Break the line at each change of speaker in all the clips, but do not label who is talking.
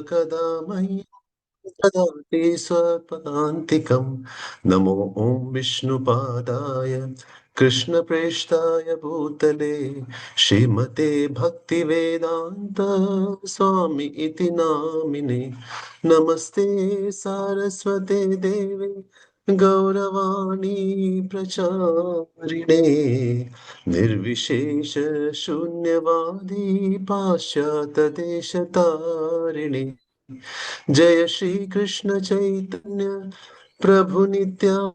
कदा मयि ददाति स्वपदान्तिकं। नमो ॐ विष्णुपादाय कृष्णप्रेष्ठाय भूतले श्रीमते भक्तिवेदान्त स्वामी इति नामिने। नमस्ते सारस्वते देवे गौरवाणी प्रचारिणे निर्विशेष शून्यवादी पाश्चात्यदेशतारिणे। जय श्री कृष्ण चैतन्य प्रभु नित्यानंद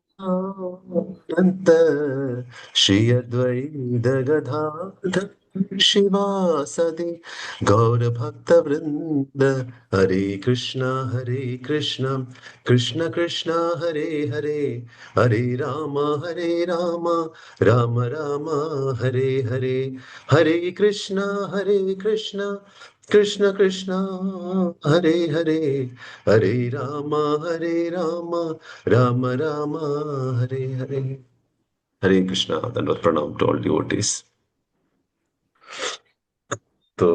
श्री अद्वैत गदाधर शिवासदि गौर भक्त वृंद। हरे कृष्णा कृष्ण कृष्णा हरे हरे, हरे राम राम राम हरे हरे। हरे कृष्णा कृष्ण कृष्ण हरे हरे, हरे राम राम राम हरे हरे। हरे कृष्णा। दंडवत प्रणाम टू ऑल डिवोटीज। तो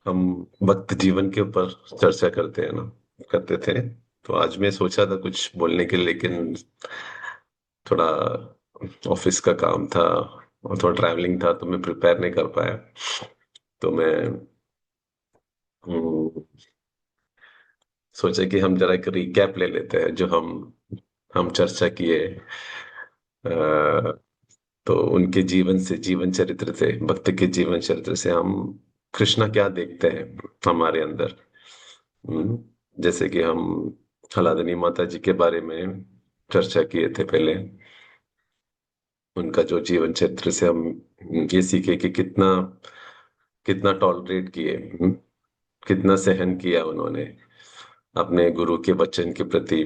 हम भक्त जीवन के ऊपर चर्चा करते हैं ना, करते थे। तो आज मैं सोचा था कुछ बोलने के लिए, लेकिन थोड़ा ऑफिस का काम था और थोड़ा ट्रैवलिंग था, तो मैं प्रिपेयर नहीं कर पाया। तो मैं हम्म, सोचा कि हम जरा एक रिकैप ले लेते हैं जो हम चर्चा किए। तो उनके जीवन से, जीवन चरित्र से, भक्त के जीवन चरित्र से हम कृष्णा क्या देखते हैं हमारे अंदर। हम्म, जैसे कि हम हलादनी माता जी के बारे में चर्चा किए थे पहले। उनका जो जीवन चरित्र से हम ये सीखे कि कितना कितना टॉलरेट किए, कितना सहन किया उन्होंने अपने गुरु के वचन के प्रति,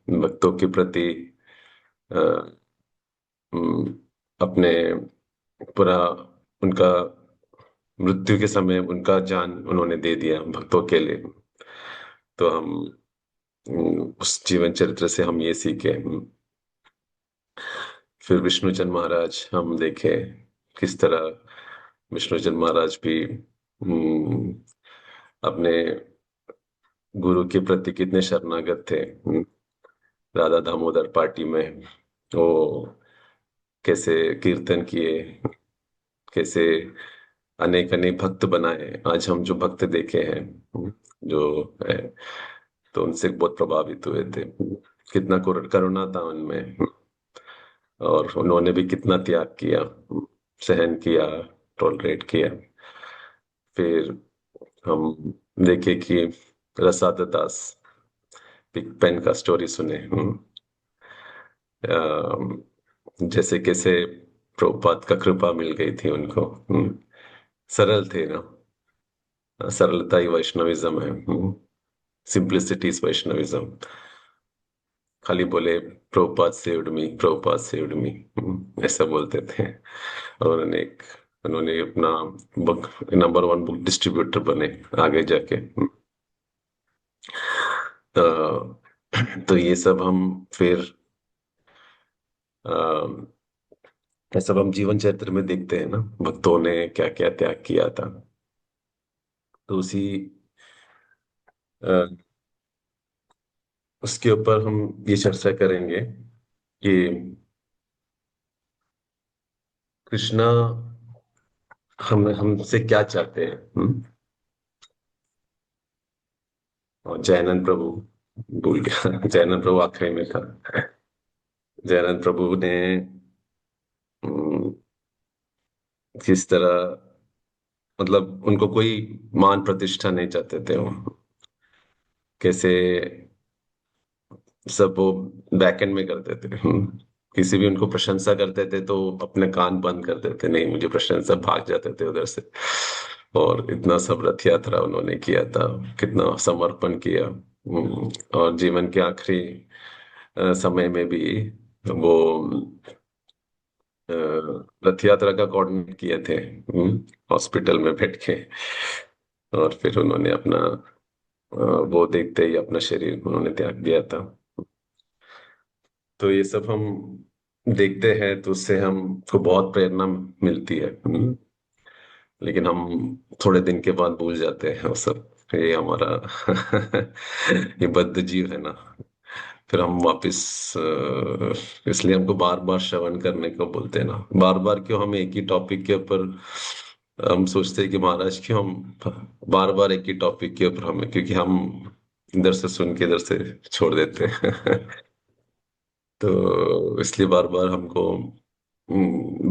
भक्तों के प्रति। अ, हम्म, अपने पूरा उनका मृत्यु के समय उनका जान उन्होंने दे दिया भक्तों के लिए। तो हम उस जीवन चरित्र से हम ये सीखे। फिर विष्णुचंद महाराज हम देखे, किस तरह विष्णुचंद महाराज भी अपने गुरु के प्रति कितने शरणागत थे। राधा दामोदर पार्टी में वो कैसे कीर्तन किए, कैसे अनेक अनेक भक्त बनाए। आज हम जो भक्त देखे हैं, जो है, तो उनसे बहुत प्रभावित हुए थे। कितना करुणा था उनमें, और उन्होंने भी कितना त्याग किया, सहन किया, टॉलरेट किया। फिर हम देखे कि रसाद दास पिग पेन का स्टोरी सुने। जैसे कैसे प्रभुपाद का कृपा मिल गई थी उनको। सरल थे ना, सरलता ही वैष्णविज्म है। Simplicity is Vaishnavism. खाली बोले प्रभुपाद सेव्ड मी, ऐसा बोलते थे। और उन्होंने अपना book number one book distributor बने आगे जाके। तो, तो ये सब हम फिर ये सब हम जीवन चरित्र में देखते हैं ना, भक्तों ने क्या क्या त्याग किया था। तो अ, उसके ऊपर हम ये चर्चा करेंगे कि कृष्णा हम हमसे क्या चाहते हैं। और जयानंद प्रभु, भूल गया जयानंद प्रभु आखिरी में था। जयानंद प्रभु ने हम्म, किस तरह, मतलब उनको कोई मान प्रतिष्ठा नहीं चाहते थे वो। कैसे सब वो बैक एंड में करते थे। किसी भी उनको प्रशंसा करते थे तो अपने कान बंद कर देते, नहीं मुझे प्रशंसा, भाग जाते थे उधर से। और इतना सब रथ यात्रा उन्होंने किया था, कितना समर्पण किया। और जीवन के आखिरी समय में भी वो अ, रथ यात्रा का कोऑर्डिनेट किए थे हॉस्पिटल में बैठ के। और फिर उन्होंने अपना वो देखते ही अपना शरीर उन्होंने त्याग दिया था। तो ये सब हम देखते हैं तो उससे हमको बहुत प्रेरणा मिलती है। लेकिन हम थोड़े दिन के बाद भूल जाते हैं वो सब। ये हमारा ये बद्ध जीव है ना। फिर हम वापस इसलिए हमको बार बार श्रवण करने को बोलते हैं ना। बार बार क्यों हम एक ही टॉपिक के ऊपर हम सोचते हैं कि महाराज क्यों हम बार बार एक ही टॉपिक के ऊपर हमें, क्योंकि हम इधर से सुन के इधर से छोड़ देते हैं। तो इसलिए बार बार हमको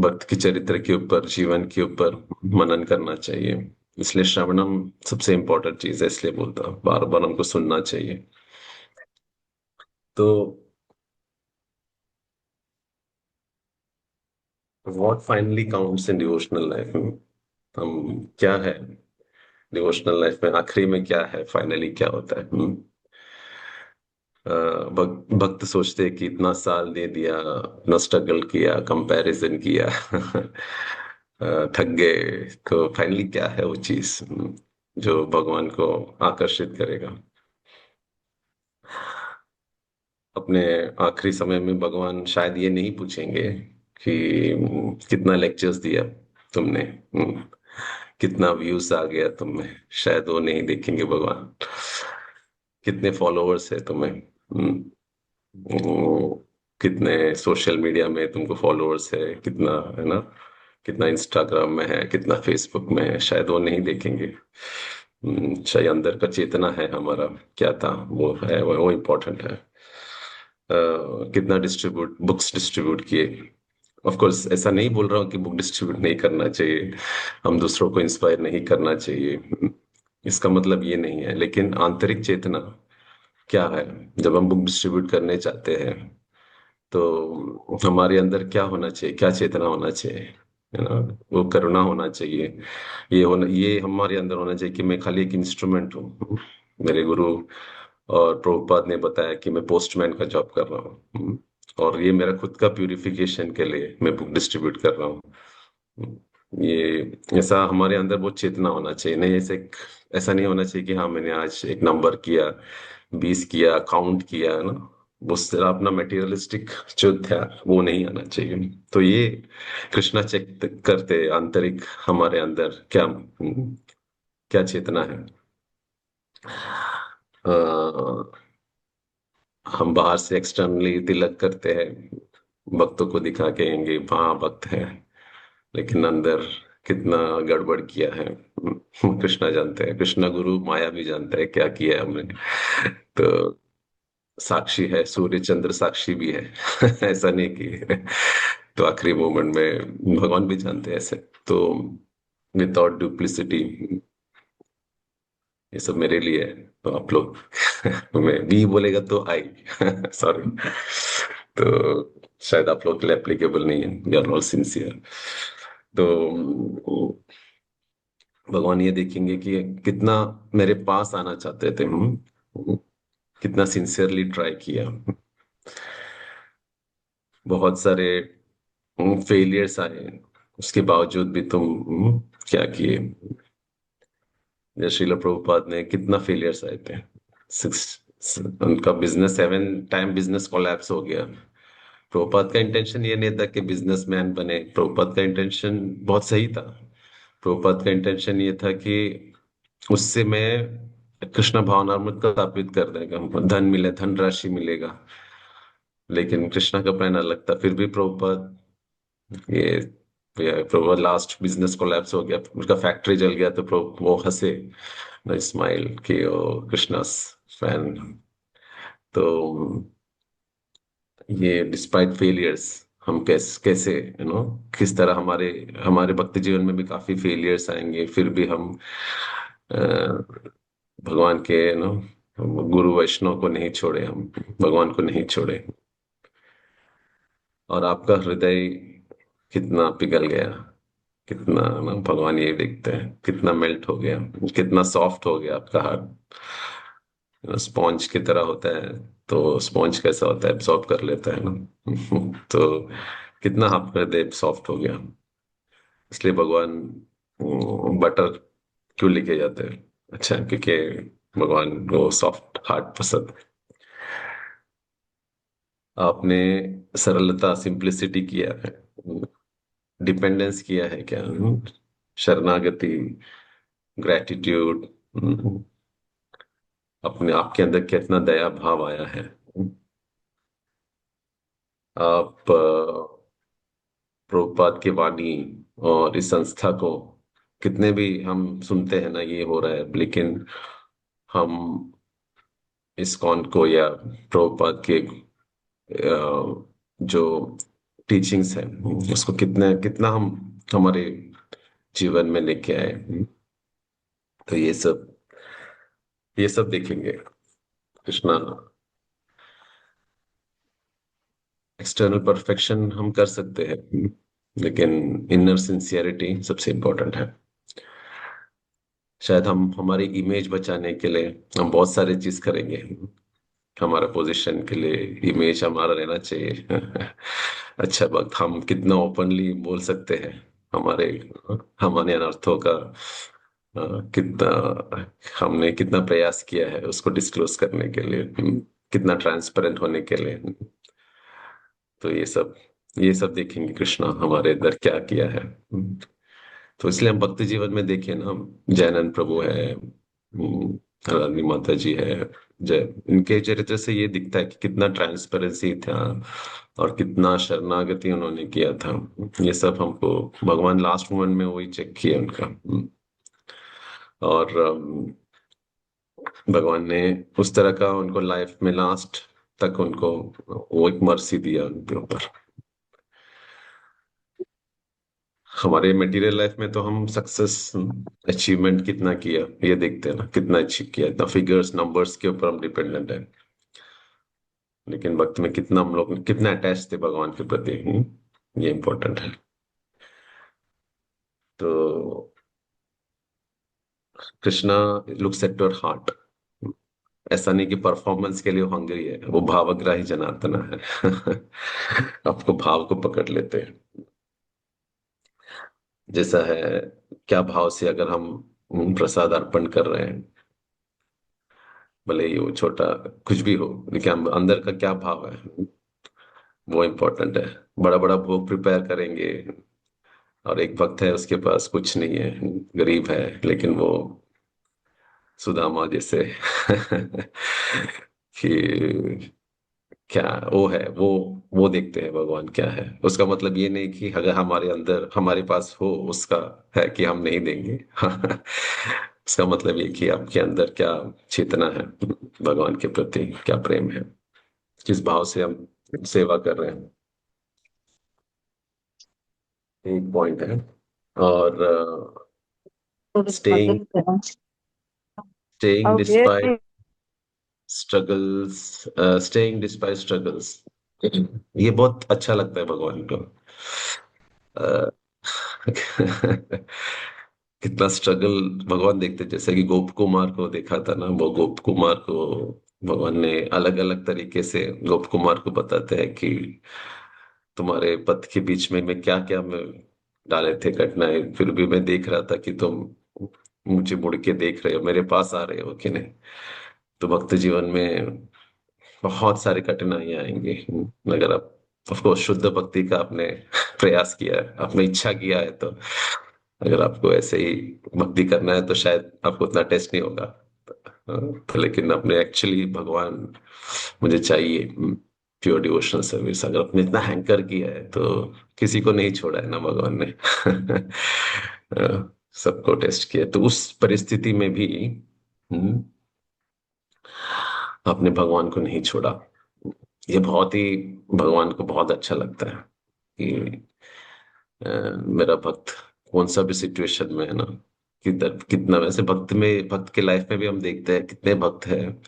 भक्त के चरित्र के ऊपर, जीवन के ऊपर मनन करना चाहिए। इसलिए श्रवणम सबसे इम्पोर्टेंट चीज है, इसलिए बोलता हूँ बार बार हमको सुनना चाहिए। तो what finally counts in devotional life, हम क्या है डिवोशनल लाइफ में, आखिरी में क्या है, फाइनली क्या होता है। भक्त सोचते हैं कि इतना साल दे दिया, इतना स्ट्रगल किया, कंपैरिजन किया, थक गए, तो फाइनली क्या है वो चीज जो भगवान को आकर्षित करेगा। अपने आखिरी समय में भगवान शायद ये नहीं पूछेंगे कि कितना लेक्चर्स दिया तुमने, कितना व्यूज आ गया तुम्हें, शायद वो नहीं देखेंगे भगवान। कितने फॉलोअर्स है तुम्हें, कितने सोशल मीडिया में तुमको फॉलोअर्स है, कितना है ना, कितना इंस्टाग्राम में है, कितना फेसबुक में है, शायद वो नहीं देखेंगे। शायद अंदर का चेतना है हमारा क्या था, वो है, वो इम्पोर्टेंट है। कितना बुक्स डिस्ट्रीब्यूट किए। ऑफ कोर्स ऐसा नहीं बोल रहा हूँ कि बुक डिस्ट्रीब्यूट नहीं करना चाहिए, हम दूसरों को इंस्पायर नहीं करना चाहिए, इसका मतलब ये नहीं है। लेकिन आंतरिक चेतना क्या है, जब हम बुक डिस्ट्रीब्यूट करने चाहते हैं तो हमारे अंदर क्या होना चाहिए, क्या चेतना होना चाहिए, है ना। वो करुणा होना चाहिए, ये हमारे अंदर होना चाहिए कि मैं खाली एक इंस्ट्रूमेंट हूँ। मेरे गुरु और प्रभुपाद ने बताया कि मैं पोस्टमैन का जॉब कर रहा हूँ, और ये मेरा खुद का प्यूरिफिकेशन के लिए मैं बुक डिस्ट्रीब्यूट कर रहा हूँ। ये ऐसा हमारे अंदर बहुत चेतना होना चाहिए, नहीं ऐसे ऐसा नहीं होना चाहिए कि हाँ मैंने आज एक नंबर किया, 20 किया, काउंट किया, है ना। उस तरह अपना मटेरियलिस्टिक जो था वो नहीं आना चाहिए। तो ये कृष्णा चेक करते आंतरिक हमारे अंदर क्या क्या चेतना है। अ, हम बाहर से एक्सटर्नली तिलक करते हैं, भक्तों को दिखा के येंगे हाँ भक्त है, लेकिन अंदर कितना गड़बड़ किया है कृष्णा जानते हैं, कृष्णा गुरु माया भी जानता है क्या किया है हमने। तो साक्षी है, सूर्य चंद्र साक्षी भी है। ऐसा नहीं कि तो आखिरी मोमेंट में भगवान भी जानते हैं ऐसे। तो विदाउट डुप्लिसिटी, ये सब मेरे लिए है। तो आप लोग मैं वी बोलेगा तो आई सॉरी, तो शायद आप लोग के लिए एप्लीकेबल नहीं है, यू आर ऑल सिंसियर। तो भगवान ये देखेंगे कि कितना मेरे पास आना चाहते थे, कितना सिंसियरली ट्राई किया। बहुत सारे फेलियर्स आए, उसके बावजूद भी तुम क्या किए। जैसे श्रील प्रभुपाद ने कितना फेलियर्स आए थे, सिक्स उनका बिजनेस 7 टाइम बिजनेस कोलैप्स हो गया। प्रभुपाद का इंटेंशन ये नहीं था कि बिजनेसमैन बने, प्रभुपाद का इंटेंशन बहुत सही था। प्रभुपाद का इंटेंशन ये था कि उससे मैं कृष्ण भावनामृत को स्थापित कर देगा, धन मिले, धन राशि मिलेगा। लेकिन कृष्णा का प्लान अलग था, फिर भी प्रभुपाद ये प्रभुपाद लास्ट बिजनेस कोलैप्स हो गया, उसका फैक्ट्री जल गया, तो प्रभु वो हंसे, स्माइल कि ओ कृष्णा फैन। तो ये डिस्पाइट फेलियर्स हम कैसे कैसे किस तरह हमारे हमारे भक्ति जीवन में भी काफी फेलियर्स आएंगे, फिर भी हम भगवान के गुरु वैष्णव को नहीं छोड़े, हम भगवान को नहीं छोड़े। और आपका हृदय कितना पिघल गया, कितना ना भगवान ये देखते हैं, कितना मेल्ट हो गया, कितना सॉफ्ट हो गया आपका हार्ट। स्पॉन्ज की तरह होता है, तो स्पॉन्ज कैसा होता है, एब्सॉर्ब कर लेता है ना। तो कितना आपका हृदय सॉफ्ट हो गया। इसलिए भगवान बटर क्यों लेके जाते हैं, अच्छा क्योंकि भगवान को सॉफ्ट हार्ट पसंद है। आपने सरलता सिंप्लिसिटी किया है, डिपेंडेंस किया है क्या, शरणागति, ग्रेटिट्यूड, अपने आपके अंदर कितना दया भाव आया है। आप प्रभुपाद की वाणी और इस संस्था को कितने भी हम सुनते हैं ना ये हो रहा है, लेकिन हम इस्कॉन को या प्रभुपाद के जो टीचिंग्स है उसको कितना कितना हम हमारे जीवन में लेके आए। तो ये सब देखेंगे कृष्णा। एक्सटर्नल परफेक्शन हम कर सकते हैं, लेकिन इनर सिंसियरिटी सबसे इम्पोर्टेंट है। शायद हम हमारी इमेज बचाने के लिए हम बहुत सारे चीज करेंगे, हमारा पोजीशन के लिए इमेज हमारा रहना चाहिए। अच्छा वक्त हम कितना ओपनली बोल सकते हैं हमारे हमारे अनर्थों का, कितना हमने कितना प्रयास किया है उसको डिस्क्लोज करने के लिए, कितना ट्रांसपेरेंट होने के लिए। तो ये सब देखेंगे कृष्णा हमारे अंदर क्या किया है। तो इसलिए हम भक्ति जीवन में देखें ना, जैनन प्रभु है, रानी माता जी है, जय इनके चरित्र से ये दिखता है कि कितना ट्रांसपेरेंसी था और कितना शरणागति उन्होंने किया था। ये सब हमको भगवान लास्ट मोमेंट में वही चेक किया उनका। और भगवान ने उस तरह का उनको लाइफ में लास्ट तक उनको वो एक मर्सी दिया उनके ऊपर। हमारे मटेरियल लाइफ में तो हम सक्सेस अचीवमेंट कितना किया ये देखते हैं ना, कितना अचीव किया, इतना फिगर्स नंबर्स के ऊपर हम डिपेंडेंट है। लेकिन वक्त में कितना हम लोग कितना अटैच थे भगवान के प्रति, ये इंपॉर्टेंट है। तो Krishna looks at your heart. ऐसा नहीं कि परफॉर्मेंस के लिए वो हंग्री है, वो भावग्राही जनार्दन है। आपको भाव को पकड़ लेते हैं जैसा है, क्या भाव से अगर हम प्रसाद अर्पण कर रहे हैं, भले ही वो छोटा कुछ भी हो, लेकिन अंदर का क्या भाव है वो इम्पोर्टेंट है। बड़ा बड़ा भोग प्रिपेयर करेंगे और एक भक्त है उसके पास कुछ नहीं है, गरीब है, लेकिन वो सुदामा जैसे कि क्या वो है, वो देखते हैं भगवान क्या है। उसका मतलब ये नहीं कि अगर हमारे अंदर हमारे पास हो उसका है कि हम नहीं देंगे। उसका मतलब ये कि आपके अंदर क्या चेतना है भगवान के प्रति, क्या प्रेम है, किस भाव से हम सेवा कर रहे हैं, एक पॉइंट है। और staying staying despite
Okay.
Struggles, staying despite struggles, ये बहुत अच्छा लगता है भगवान को। अ, कितना स्ट्रगल भगवान देखते, जैसे कि गोप कुमार को देखा था ना, वो गोप कुमार को भगवान ने अलग अलग तरीके से गोप कुमार को बताते हैं कि तुम्हारे पथ के बीच में मैं क्या क्या मैं डाले थे कठिनाई, फिर भी मैं देख रहा था कि तुम मुझे मुड़ के देख रहे हो, मेरे पास आ रहे हो कि नहीं। तो भक्त जीवन में बहुत सारी कठिनाइयां आएंगी, अगर आप ऑफकोर्स शुद्ध भक्ति का आपने प्रयास किया है, आपने इच्छा किया है, तो अगर आपको ऐसे ही भक्ति करना है तो शायद आपको उतना टेस्ट नहीं होगा। तो लेकिन आपने एक्चुअली भगवान मुझे चाहिए, प्योर डिवोशनल सर्विस, अगर आपने इतना हैंकर किया है तो किसी को नहीं छोड़ा है ना भगवान ने। सबको टेस्ट किया, तो उस परिस्थिति में भी हम्म, आपने भगवान को नहीं छोड़ा। ये बहुत ही भगवान को बहुत अच्छा लगता है कि मेरा भक्त कौन सा भी सिचुएशन में है ना, कितना वैसे भक्त में भक्त के लाइफ में भी हम देखते हैं कितने भक्त हैं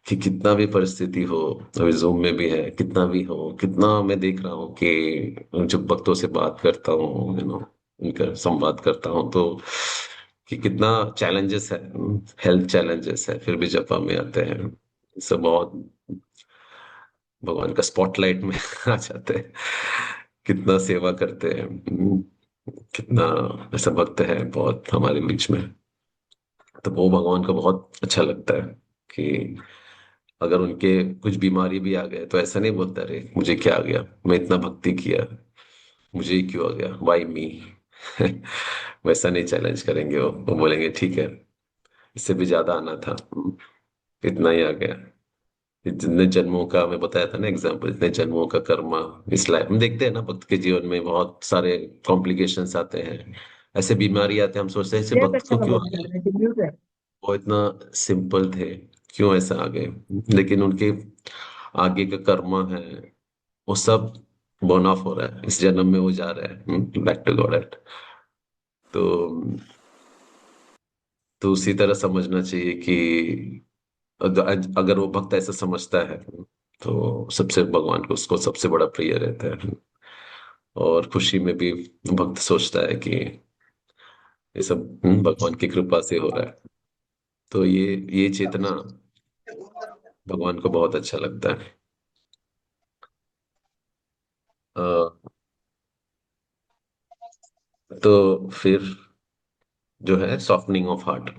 कि कितना भी परिस्थिति हो, अभी जूम में भी है, कितना भी हो, कितना मैं देख रहा हूँ कि जब भक्तों से बात करता हूँ उनका संवाद करता हूँ, तो कि कितना चैलेंजेस है, हेल्थ चैलेंजेस है, फिर भी जपा में आते हैं, सब बहुत भगवान का स्पॉटलाइट में आ जाते हैं, कितना सेवा करते हैं, कितना ऐसा भक्त है बहुत हमारे बीच में। तो वो भगवान को बहुत अच्छा लगता है कि अगर उनके कुछ बीमारी भी आ गए तो ऐसा नहीं बोलता, अरे मुझे क्या आ गया, मैं इतना भक्ति किया, मुझे ही क्यों आ गया, वाई मी। वैसा नहीं चैलेंज करेंगे, वो बोलेंगे ठीक है, इससे भी ज्यादा आना था, इतना ही आ गया। जितने जन्मों का मैं बताया था ना एग्जाम्पल, इतने जन्मों का कर्मा इस लाइफ हम देखते हैं ना, भक्त के जीवन में बहुत सारे कॉम्प्लिकेशंस आते हैं, ऐसे बीमारी आते हैं, हम सोचते हैं ऐसे
एक
भक्त
अच्छा
को क्यों
लगा
आ गए,
डिब्यूट है।
वो इतना सिंपल थे, क्यों ऐसा आ गए, लेकिन उनके आगे का कर्मा है, वो सब बोन ऑफ हो रहा है, इस जन्म में वो जा रहा है बैक टू गॉड। तो तो उसी तरह समझना चाहिए कि अगर वो भक्त ऐसा समझता है, तो सबसे भगवान को उसको सबसे बड़ा प्रिय रहता है, और खुशी में भी भक्त सोचता है कि ये सब भगवान की कृपा से हो रहा है। तो ये चेतना भगवान को बहुत अच्छा लगता है। अ, तो फिर जो है सॉफ्टनिंग ऑफ हार्ट,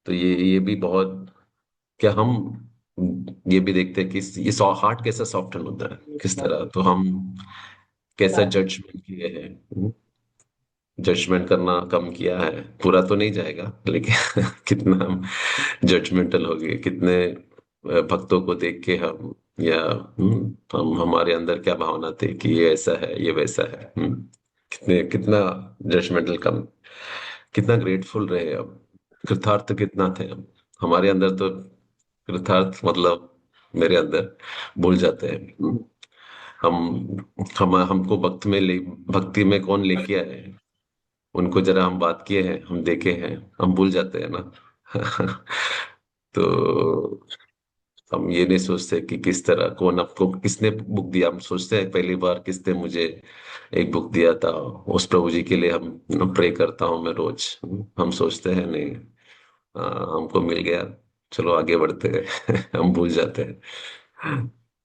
तो ये भी बहुत, क्या हम ये भी देखते हैं कि ये हार्ट कैसा सॉफ्टन होता है, किस तरह, तो हम कैसा जजमेंट किए हैं, जजमेंट करना कम किया है, पूरा तो नहीं जाएगा लेकिन कितना हम जजमेंटल हो गए, कितने भक्तों को देख के हम, या हम हमारे अंदर क्या भावना थी कि ये ऐसा है ये वैसा है, कितने कितना जजमेंटल कम, कितना ग्रेटफुल रहे अब, कृतार्थ कितना थे हम, हमारे अंदर तो कृतार्थ मतलब मेरे अंदर भूल जाते हैं, हम हमको भक्ति में कौन लेके आए, उनको जरा हम बात किए हैं, हम देखे हैं, हम भूल जाते हैं ना। तो हम ये नहीं सोचते कि किस तरह कौन आपको किसने बुक दिया, हम सोचते हैं पहली बार किसने मुझे एक बुक दिया था, उस प्रभु जी के लिए हम प्रे करता हूँ मैं रोज, हम सोचते हैं नहीं, हमको मिल गया, चलो आगे बढ़ते हैं। हम भूल जाते हैं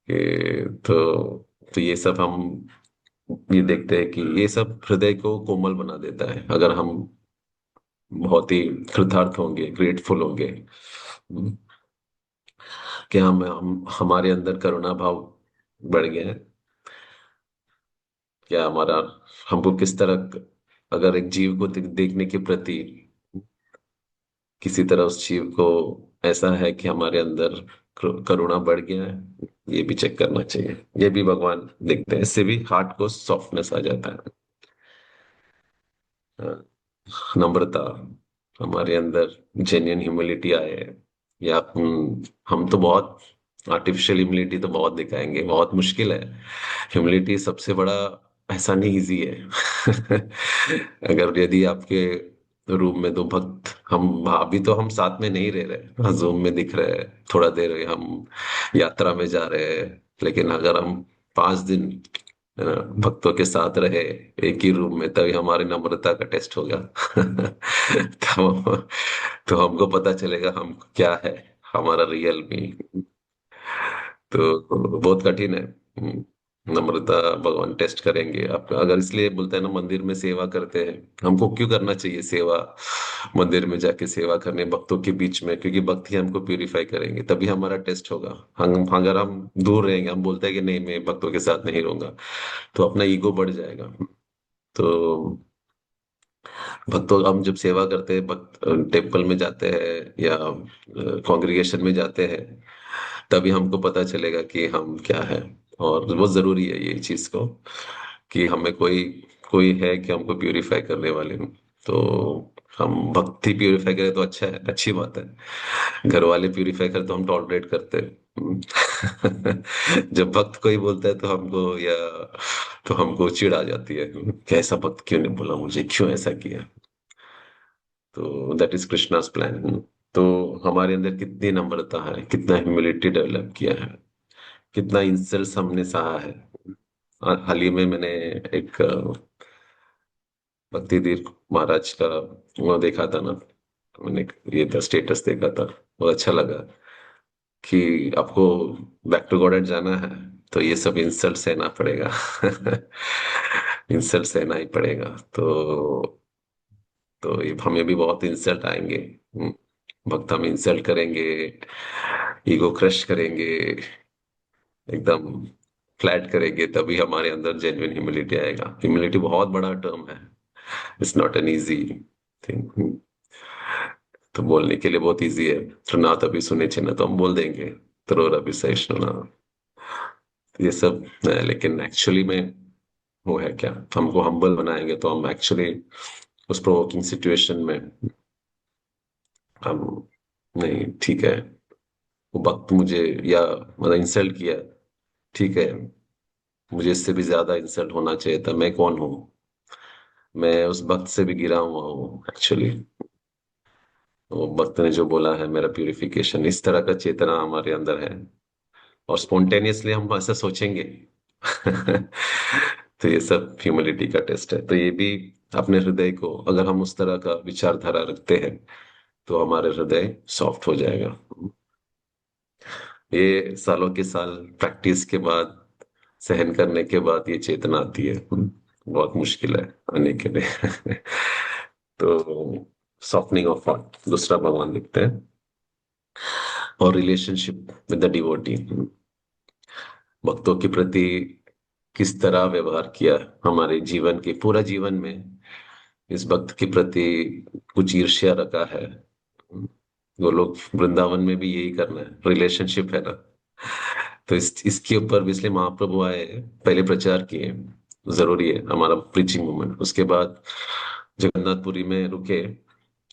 कि तो ये सब हम ये देखते हैं कि ये सब हृदय को कोमल बना देता है, अगर हम बहुत ही कृतार्थ होंगे, ग्रेटफुल होंगे, कि हम हमारे अंदर करुणा भाव बढ़ गया है, क्या हमारा, हमको किस तरह, अगर एक जीव को देखने के प्रति किसी तरह उस जीव को ऐसा है कि हमारे अंदर करुणा बढ़ गया है, ये भी चेक करना चाहिए, ये भी भगवान देखते हैं, इससे भी हार्ट को सॉफ्टनेस आ जाता है। हाँ, नम्रता हमारे अंदर, जेन्युइन ह्यूमिलिटी आए, या हम तो बहुत आर्टिफिशियल ह्यूमिलिटी तो बहुत दिखाएंगे, बहुत मुश्किल है, ह्यूमिलिटी सबसे बड़ा ऐसा नहीं, इजी है। अगर यदि आपके रूम में दो भक्त, हम अभी तो हम साथ में नहीं रह रहे, जूम में दिख रहे हैं, थोड़ा देर हम यात्रा में जा रहे हैं, लेकिन अगर हम 5 दिन भक्तों के साथ रहे एक ही रूम में, तभी हमारी नम्रता का टेस्ट होगा। तो हमको पता चलेगा हम क्या है, हमारा रियल मी। तो बहुत कठिन है, नम्रता भगवान टेस्ट करेंगे आप, अगर इसलिए बोलते हैं ना मंदिर में सेवा करते हैं, हमको क्यों करना चाहिए सेवा, मंदिर में जाके सेवा करने भक्तों के बीच में, क्योंकि भक्ति हमको प्यूरिफाई करेंगे, तभी हमारा टेस्ट होगा। हम अगर हम दूर रहेंगे, हम बोलते हैं कि नहीं मैं भक्तों के साथ नहीं रहूंगा, तो अपना ईगो बढ़ जाएगा। तो भक्तों, हम जब सेवा करते हैं, भक्त टेम्पल में जाते हैं या कॉन्ग्रीगेशन में जाते हैं, तभी हमको पता चलेगा कि हम क्या है, और बहुत जरूरी है ये चीज को, कि हमें कोई कोई है कि हमको प्यूरिफाई करने वाले हो। तो हम भक्ति प्यूरिफाई करें तो अच्छा है, अच्छी बात है, घर वाले प्यूरिफाई करें तो हम टॉलरेट करते हैं। जब भक्त कोई बोलता है तो हमको चिढ़ आ जाती है, कैसा भक्त क्यों नहीं बोला मुझे, क्यों ऐसा किया। तो दैट इज कृष्णास प्लान। तो हमारे अंदर कितनी नम्रता है, कितना ह्यूमिलिटी डेवलप किया है, कितना इंसल्ट हमने सहा है। हाल ही में मैंने एक भक्ति तीर्थ महाराज का वो देखा था ना, मैंने ये था स्टेटस देखा था, बहुत अच्छा लगा कि आपको बैक टू गॉड जाना है, तो ये सब इंसल्ट सहना पड़ेगा। इंसल्ट सहना ही पड़ेगा। तो ये हमें भी बहुत इंसल्ट आएंगे, भक्त हम इंसल्ट करेंगे, ईगो क्रश करेंगे, एकदम फ्लैट करेंगे तभी हमारे अंदर जेन्युइन ह्यूमिलिटी आएगा। ह्यूमिलिटी बहुत बड़ा टर्म है, it's not an easy thing. तो बोलने के लिए बहुत इजी है, तृणात सुने छिन्न तो हम बोल देंगे, तरोर अभी सहिष्णुना, ये सब है। लेकिन एक्चुअली में वो है क्या, हमको हम्बल बनाएंगे तो हम एक्चुअली उस प्रोवोकिंग सिचुएशन में हम, नहीं ठीक है, वो वक्त मुझे या मतलब इंसल्ट किया, ठीक है, मुझे इससे भी ज्यादा इंसल्ट होना चाहिए था, मैं कौन हूँ, मैं उस वक्त से भी गिरा हुआ हूँ एक्चुअली। वो वक्त ने जो बोला है मेरा प्यूरिफिकेशन, इस तरह का चेतना हमारे अंदर है, और स्पॉन्टेनियसली हम ऐसा सोचेंगे। तो ये सब ह्यूमिलिटी का टेस्ट है। तो ये भी अपने हृदय को अगर हम उस तरह का विचारधारा रखते हैं तो हमारे हृदय सॉफ्ट हो जाएगा। ये सालों के साल प्रैक्टिस के बाद, सहन करने के बाद ये चेतना आती है। बहुत मुश्किल है आने के लिए। तो सॉफ्टनिंग ऑफ हार्ट दूसरा भगवान लिखते हैं, और रिलेशनशिप विद द डिवोटी, भक्तों के प्रति किस तरह व्यवहार किया हमारे जीवन के पूरा जीवन में, इस भक्त के प्रति कुछ ईर्ष्या रखा है, वो लोग वृंदावन में भी यही करना है, रिलेशनशिप है ना। तो इसके ऊपर भी इसलिए महाप्रभु आए, पहले प्रचार किए, जरूरी है हमारा प्रीचिंग मूवमेंट। उसके बाद जगन्नाथपुरी में रुके,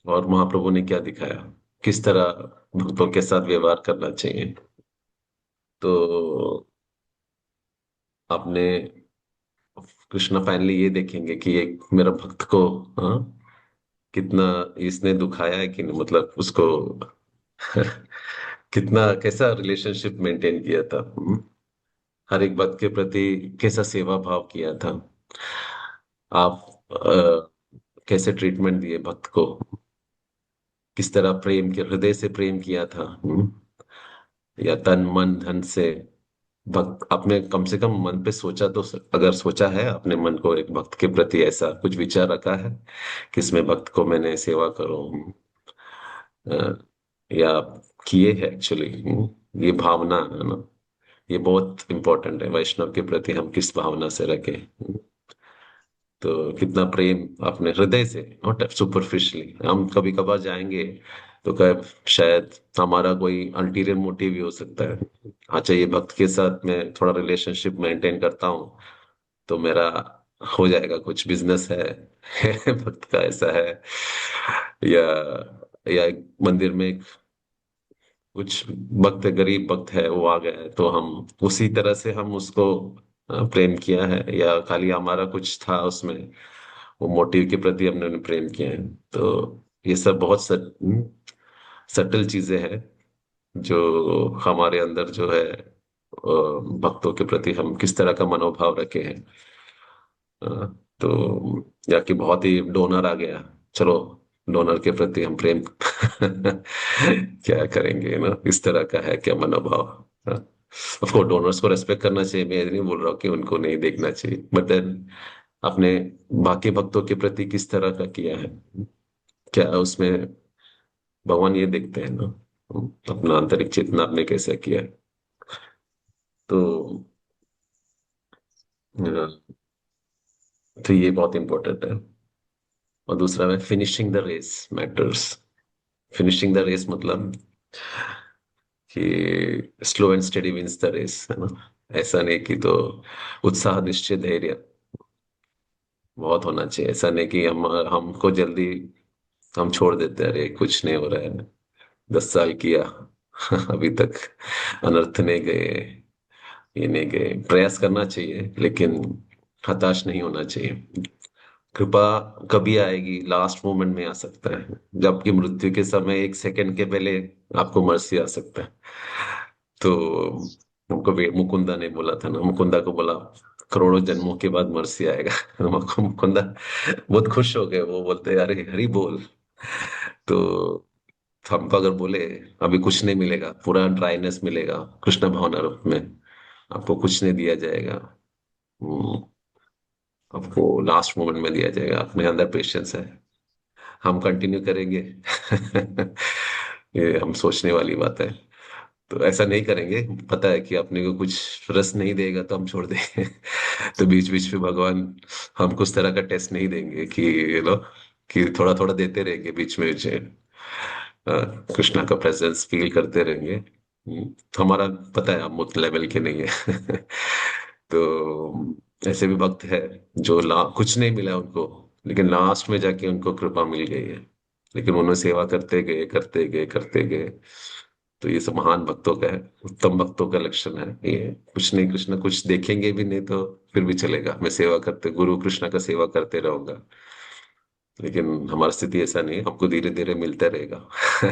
और महाप्रभु ने क्या दिखाया, किस तरह भक्तों के साथ व्यवहार करना चाहिए। तो आपने कृष्णा फाइनली ये देखेंगे कि एक मेरा भक्त को, हाँ, कितना इसने दुखाया है कि नहीं, मतलब उसको कितना कैसा रिलेशनशिप मेंटेन किया था, हर एक भक्त के प्रति कैसा सेवा भाव किया था, आप कैसे ट्रीटमेंट दिए भक्त को, किस तरह प्रेम के हृदय से प्रेम किया था, या तन मन धन से। भक्त आपने कम से कम मन पे सोचा तो, अगर सोचा है अपने मन को एक भक्त के प्रति ऐसा कुछ विचार रखा है कि इसमें भक्त को मैंने सेवा करूं, या किए है एक्चुअली, ये भावना है ना, ये बहुत इंपॉर्टेंट है वैष्णव के प्रति हम किस भावना से रखें। तो कितना प्रेम अपने हृदय से, नॉट सुपरफिशियली। हम कभी कभार जाएंगे तो कब शायद हमारा कोई अल्टीरियर मोटिव भी हो सकता है, अच्छा ये भक्त के साथ मैं थोड़ा रिलेशनशिप मेंटेन करता हूँ तो मेरा हो जाएगा, कुछ बिजनेस है। भक्त का ऐसा है, या एक मंदिर में कुछ भक्त, गरीब भक्त है, वो आ गया है तो हम उसी तरह से हम उसको प्रेम किया है, या खाली हमारा कुछ था उसमें, वो मोटिव के प्रति हमने उन्हें प्रेम किया है। तो ये सब बहुत सटल चीजें हैं जो हमारे अंदर जो है, भक्तों के प्रति हम किस तरह का मनोभाव रखे हैं। अ, तो या कि बहुत ही डोनर आ गया, चलो डोनर के प्रति हम प्रेम क्या करेंगे ना, इस तरह का है क्या मनोभाव। ऑफ कोर्स डोनर्स को रेस्पेक्ट करना चाहिए, मैं ये नहीं बोल रहा हूँ कि उनको नहीं देखना चाहिए, बट देन अपने बाकी भक्तों के प्रति किस तरह का किया है, क्या उसमें भगवान ये देखते हैं ना, अपना आंतरिक चेतना आपने कैसा किया है। तो तो ये बहुत इंपॉर्टेंट है। और दूसरा है finishing the race matters. Finishing the race मतलब कि slow and steady wins the race, है ना। ऐसा नहीं कि तो उत्साह निश्चय धैर्य बहुत होना चाहिए, ऐसा नहीं कि हम हमको जल्दी हम छोड़ देते हैं, अरे कुछ नहीं हो रहा है, 10 साल किया, अभी तक अनर्थ नहीं गए, ये नहीं गए। प्रयास करना चाहिए लेकिन हताश नहीं होना चाहिए। कृपा कभी आएगी, लास्ट मोमेंट में आ सकता है, जबकि मृत्यु के समय 1 सेकंड के पहले आपको मर्सी आ सकता है। तो हमको भी मुकुंदा ने बोला था ना, मुकुंदा को बोला करोड़ों जन्मों के बाद मर्सी आएगा। हमको मुकुंदा बहुत खुश हो गए, वो बोलते अरे हरी बोल। तो हमको अगर बोले अभी कुछ नहीं मिलेगा, पूरा ड्राइनेस मिलेगा कृष्ण भावना रूप में, आपको कुछ नहीं दिया जाएगा, हम्म, आपको लास्ट मोमेंट में दिया जाएगा, अपने अंदर पेशेंस है, हम कंटिन्यू करेंगे। ये हम सोचने वाली बात है। तो ऐसा नहीं करेंगे। पता है कि अपने को कुछ रस नहीं देगा तो हम छोड़ देंगे। तो बीच बीच में भगवान हमको उस तरह का टेस्ट नहीं देंगे कि कि थोड़ा थोड़ा देते रहेंगे बीच में बीच में। कृष्णा का प्रेजेंस फील करते रहेंगे। हमारा पता है हम उस लेवल के नहीं है। तो ऐसे भी भक्त है जो कुछ नहीं मिला उनको, लेकिन लास्ट में जाके उनको कृपा मिल गई है। लेकिन उन्होंने सेवा करते गए करते गए करते गए। तो ये सब महान भक्तों का है, उत्तम भक्तों का लक्षण है ये। कुछ नहीं, कृष्ण कुछ देखेंगे भी नहीं तो फिर भी चलेगा, मैं सेवा करते गुरु कृष्ण का सेवा करते रहूंगा। लेकिन हमारी स्थिति ऐसा नहीं है, हमको धीरे धीरे मिलता रहेगा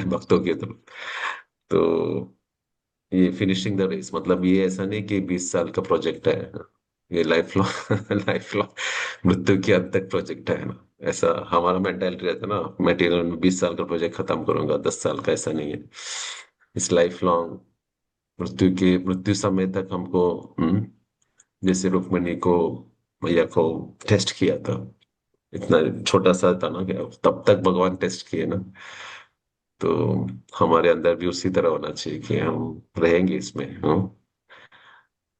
भक्तों के थ्रू। तो ये फिनिशिंग द रेस मतलब ये ऐसा नहीं कि 20 साल का प्रोजेक्ट है, ये लाइफ लॉन्ग लाइफ लॉन्ग मृत्यु के अंत तक प्रोजेक्ट है ना। ऐसा हमारा मेंटालिटी रहता है ना, मटेरियल में 20 साल का प्रोजेक्ट खत्म करूंगा 10 साल का, ऐसा नहीं है। इस लाइफ लॉन्ग मृत्यु समय तक हमको जैसे रुक्मिणी को मैया को टेस्ट किया था, इतना छोटा सा था ना कि तब तक भगवान टेस्ट किए ना। तो हमारे अंदर भी उसी तरह होना चाहिए कि हम रहेंगे इसमें,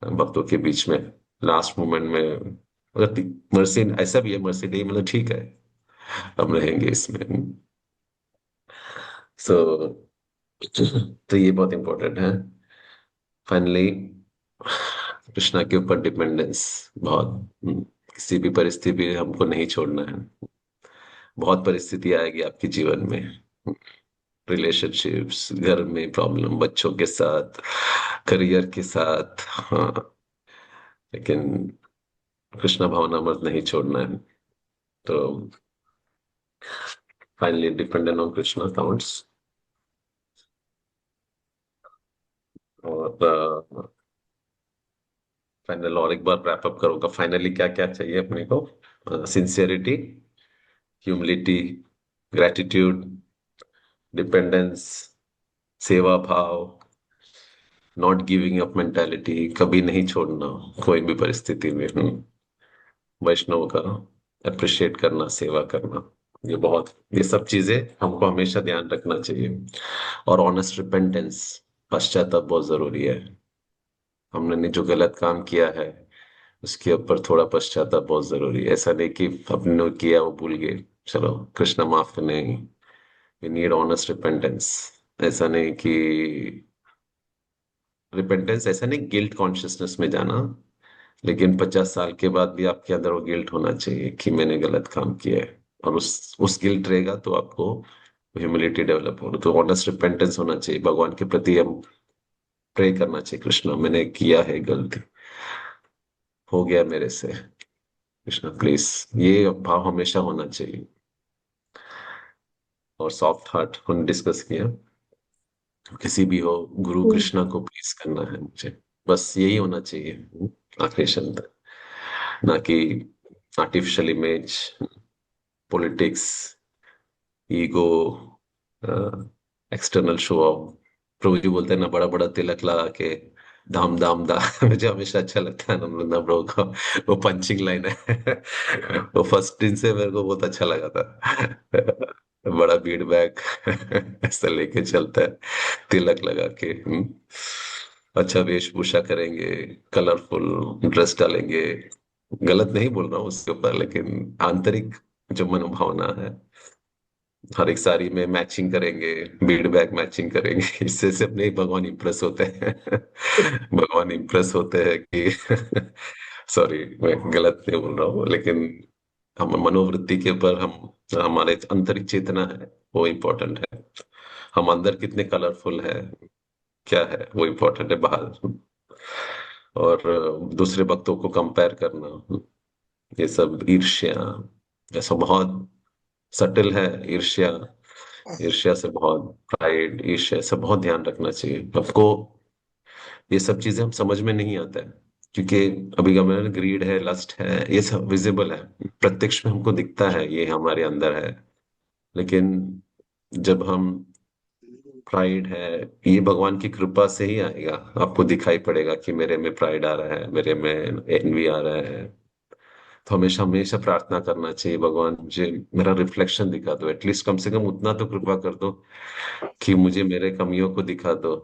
भक्तों के बीच में लास्ट मोमेंट में। अगर मर्सी ऐसा भी है, मर्सी नहीं मतलब ठीक है, हम रहेंगे इसमें। सो तो ये बहुत इंपॉर्टेंट है। फाइनली कृष्णा के ऊपर डिपेंडेंस बहुत, किसी भी परिस्थिति में हमको नहीं छोड़ना है। बहुत परिस्थिति आएगी आपके जीवन में, रिलेशनशिप्स, घर में प्रॉब्लम, बच्चों के साथ, करियर के साथ, हाँ। लेकिन कृष्णा भावनामृत नहीं छोड़ना है। तो finally dependent on Krishna counts. और फाइनल और एक बार रैप अप करूंगा, फाइनली क्या क्या चाहिए अपने को? सिंसियरिटी, ह्यूमिलिटी, ग्रेटिट्यूड, डिपेंडेंस, सेवा भाव, नॉट गिविंग अप मेंटालिटी, कभी नहीं छोड़ना कोई भी परिस्थिति में। वैष्णव का अप्रिशिएट करना, सेवा करना, ये सब चीजें हमको हमेशा ध्यान रखना चाहिए। और ऑनेस्ट रिपेंटेंस, पश्चाताप बहुत जरूरी है। हमने ने जो गलत काम किया है उसके ऊपर थोड़ा पश्चाताप बहुत जरूरी है। ऐसा नहीं कि अपने ने किया वो भूल गए, चलो कृष्णा माफ करने। We need honest repentance. ऐसा नहीं कि रिपेंटेंस ऐसा नहीं गिल्ट कॉन्शियसनेस में जाना, लेकिन 50 साल के बाद भी आपके अंदर वो गिल्ट होना चाहिए कि मैंने गलत काम किया है। और उस गिल्ट रहेगा तो आपको ह्यूमिलिटी डेवलप होगा। तो ऑनेस्ट रिपेंटेंस होना चाहिए, भगवान के प्रति हम प्रे करना चाहिए, कृष्णा मैंने किया है गलती, हो गया मेरे से, कृष्णा प्लीज। ये भाव हमेशा होना चाहिए। और सॉफ्ट हार्ट हमने डिस्कस किया, किसी भी हो, गुरु
हम्म।
कृष्णा को प्लीज करना है मुझे, बस यही होना चाहिए आखिरी क्षण तक। ना कि artificial image, politics, ego, external show off. Prabhu ji बोलते हैं ना, बड़ा बड़ा तिलक लगा के धाम धाम दा मुझे हमेशा अच्छा लगता है नम्रता प्रभु का वो पंचिंग लाइन है। वो फर्स्ट दिन से मेरे को बहुत अच्छा लगा था। बड़ा भीड़ बैग ऐसा लेके चलता है, तिलक लगा के। अच्छा वेशभूषा करेंगे, कलरफुल ड्रेस डालेंगे। गलत नहीं बोल रहा हूँ उसके ऊपर, लेकिन आंतरिक जो मनोभावना है, हर एक साड़ी में मैचिंग करेंगे, बीड बैग मैचिंग करेंगे। इससे से अपने भगवान इंप्रेस होते हैं। भगवान इंप्रेस होते हैं कि सॉरी मैं गलत नहीं बोल रहा हूँ, लेकिन हम मनोवृत्ति के ऊपर हम, हमारे आंतरिक चेतना है वो इम्पोर्टेंट है। हम अंदर कितने कलरफुल है, क्या है वो इम्पोर्टेंट है बाहर। और दूसरे भक्तों को कंपेयर करना, ये सब ईर्ष्या, ऐसा बहुत सटिल है। ईर्ष्या, ईर्ष्या से बहुत, प्राइड, ईर्ष्या से बहुत ध्यान रखना चाहिए आपको। ये सब चीजें हम समझ में नहीं आता है, क्योंकि अभी का मैंने ग्रीड है, लस्ट है, ये सब विजिबल है, प्रत्यक्ष में हमको दिखता है ये हमारे अंदर है। लेकिन जब हम, प्राइड है, ये भगवान की कृपा से ही आएगा। आपको दिखाई पड़ेगा कि मेरे में प्राइड आ रहा है, मेरे में एनवी आ रहा है। तो हमेशा हमेशा प्रार्थना करना चाहिए, भगवान मुझे मेरा रिफ्लेक्शन दिखा दो, एटलीस्ट कम से कम उतना तो कृपा कर दो कि मुझे मेरे कमियों को दिखा दो।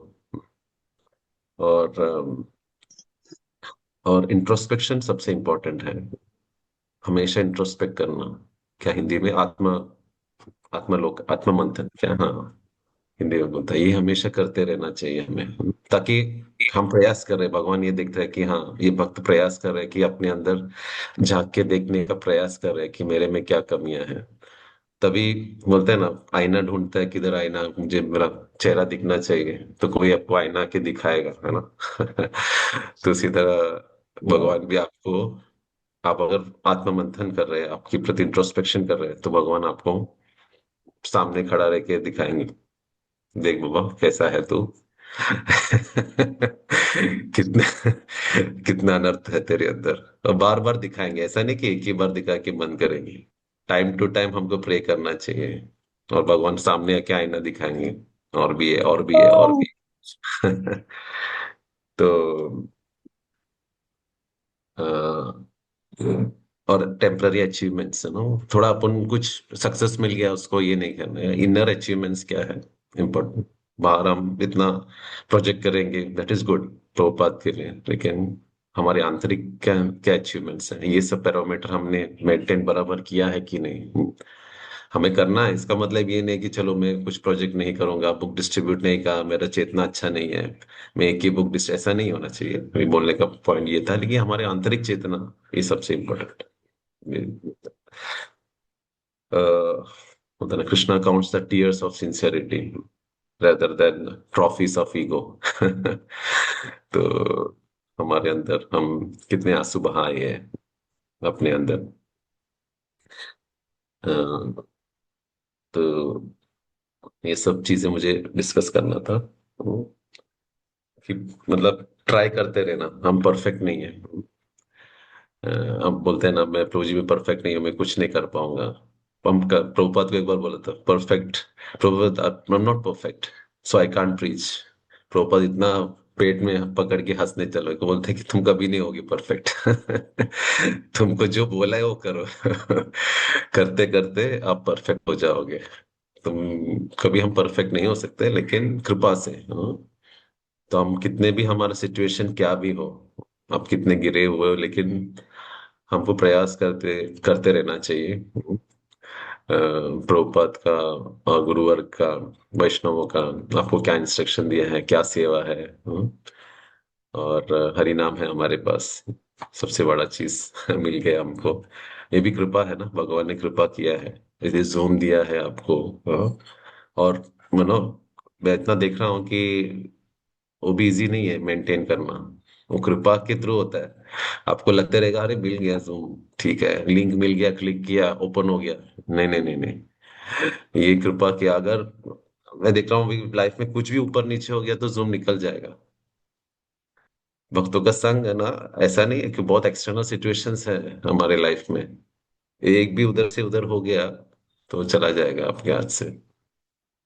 और और इंट्रोस्पेक्शन सबसे इम्पोर्टेंट है। हमेशा इंट्रोस्पेक्ट करना, क्या हिंदी में आत्मलोक आत्म मंथन क्या, हाँ, हिंदी में बोलता है, ये हमेशा करते रहना चाहिए हमें, ताकि हम प्रयास कर रहे हैं, भगवान ये देखता है कि हाँ ये भक्त प्रयास कर रहे हैं कि अपने अंदर झांक के देखने का प्रयास कर रहे हैं कि मेरे में क्या कमियां हैं। तभी बोलते हैं ना, आईना ढूंढता है, किधर आईना, मुझे मेरा चेहरा दिखना चाहिए, तो कोई आपको आईना के दिखाएगा, है ना। तो इसी तरह भगवान भी आपको, आप अगर आत्म मंथन कर रहे हैं, आपकी प्रति इंट्रोस्पेक्शन कर रहे हैं, तो भगवान आपको सामने खड़ा रह के दिखाएंगे, देख बाबा कैसा है तू। कितना कितना अनर्थ है तेरे अंदर, और बार बार दिखाएंगे, ऐसा नहीं कि एक ही बार दिखा के बंद करेंगे। टाइम टू टाइम हमको प्रे करना चाहिए, और भगवान सामने आके आईना दिखाएंगे, और भी है, और भी है, और भी है। तो अ, और टेम्पररी अचीवमेंट्स है ना, थोड़ा अपन कुछ सक्सेस मिल गया उसको ये नहीं करना है, इनर अचीवमेंट्स क्या है इम्पोर्टेंट। बाहर हम इतना प्रोजेक्ट करेंगे, दैट इज गुड प्रभुपाद के लिए, लेकिन हमारे आंतरिक क्या क्या अचीवमेंट्स हैं, ये सब पैरामीटर हमने मेंटेन बराबर किया है कि नहीं। हमें करना है, इसका मतलब ये नहीं कि चलो मैं कुछ प्रोजेक्ट नहीं करूंगा, बुक डिस्ट्रीब्यूट नहीं कहा, मेरा चेतना अच्छा नहीं है, मैं एक ही बुक ऐसा नहीं होना चाहिए, मेरे बोलने का पॉइंट ये था, लेकिन हमारे आंतरिक चेतना ये सबसे इम्पोर्टेंट। होता है ना, Krishna counts the tears of sincerity rather than trophies of ego। तो हमारे अंदर हम कितने आंसू बहाए हैं अपने अंदर। अ, तो ये सब चीजें मुझे डिस्कस करना था, कि मतलब ट्राई करते रहना, हम परफेक्ट नहीं है। अब बोलते हैं ना, मैं प्रभु जी में परफेक्ट नहीं हूँ, मैं कुछ नहीं कर पाऊंगा। प्रभुपाद को एक बार बोला था perfect, Prabhupada I am not perfect, so I can't preach. Prabhupada इतना पेट में पकड़ के हंसने चलो, को बोलते हैं कि तुम कभी नहीं होगी परफेक्ट। तुमको जो बोला है वो करो। करते करते आप परफेक्ट हो जाओगे। तुम कभी हम परफेक्ट नहीं हो सकते, लेकिन कृपा से, हाँ। तो हम कितने भी, हमारा सिचुएशन क्या भी हो, आप कितने गिरे हुए हो, लेकिन हमको प्रयास करते करते रहना चाहिए। प्रभुपाद का और गुरुवर्ग का, वैष्णवों का आपको क्या इंस्ट्रक्शन दिया है, क्या सेवा है, और हरि नाम है हमारे पास, सबसे बड़ा चीज। मिल गया हमको, ये भी कृपा है ना, भगवान ने कृपा किया है, ये जूम दिया है आपको, और मनो, मैं इतना देख रहा हूँ कि वो भी इजी नहीं है मेंटेन करना, वो कृपा के थ्रू होता है। आपको लगता रहेगा अरे मिल गया जूम, ठीक है, लिंक मिल गया, क्लिक किया, ओपन हो गया। नहीं नहीं नहीं नहीं, ये कृपा के अगर, मैं देख रहा हूँ लाइफ में कुछ भी ऊपर नीचे हो गया तो जूम निकल जाएगा। भक्तों का संग है ना, ऐसा नहीं है कि बहुत एक्सटर्नल सिचुएशंस है हमारे लाइफ में, एक भी उधर से उधर हो गया तो चला जाएगा आपके हाथ से।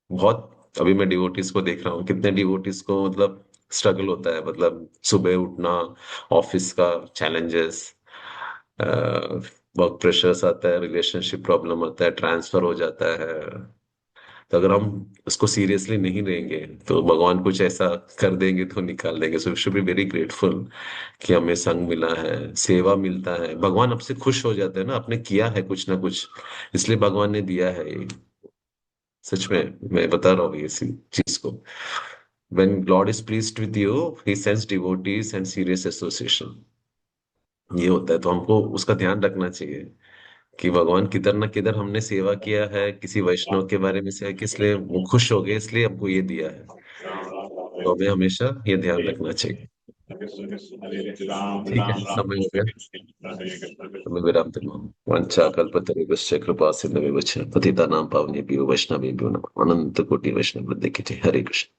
बहुत, अभी मैं डिवोटीज को देख रहा हूँ, कितने डिवोटीज को मतलब स्ट्रगल होता है, मतलब सुबह उठना, ऑफिस का चैलेंजेस, वर्क प्रेशर्स आता है, रिलेशनशिप प्रॉब्लम आता है, ट्रांसफर हो जाता है। तो अगर हम उसको सीरियसली नहीं लेंगे तो भगवान कुछ ऐसा कर देंगे तो निकाल देंगे। So should be very grateful कि हमें संग मिला है, सेवा मिलता है, भगवान आपसे खुश हो जाते हैं ना, आपने किया है कुछ ना कुछ, इसलिए भगवान ने दिया है ये। सच में मैं बता रहा हूँ इसी चीज को, when God is pleased with you he sends devotees and serious association, ये होता है। तो हमको उसका ध्यान रखना चाहिए कि भगवान किधर ना किधर हमने सेवा किया है, किसी वैष्णव के बारे में से, किस लिए वो खुश हो गए, इसलिए हमको ये दिया है। तो हमें हमेशा ये ध्यान रखना चाहिए। ठीक है, समय हो गया, तो मैं विराम देता हूँ। वांछा कल्पतरुभ्यश्च कृपा सिंधुभ्यश्च पतितानां पावनेभ्यो वैष्णवेभ्यो नमः। अनंत कोटि वैष्णव वृंद की जय। हरे कृष्ण।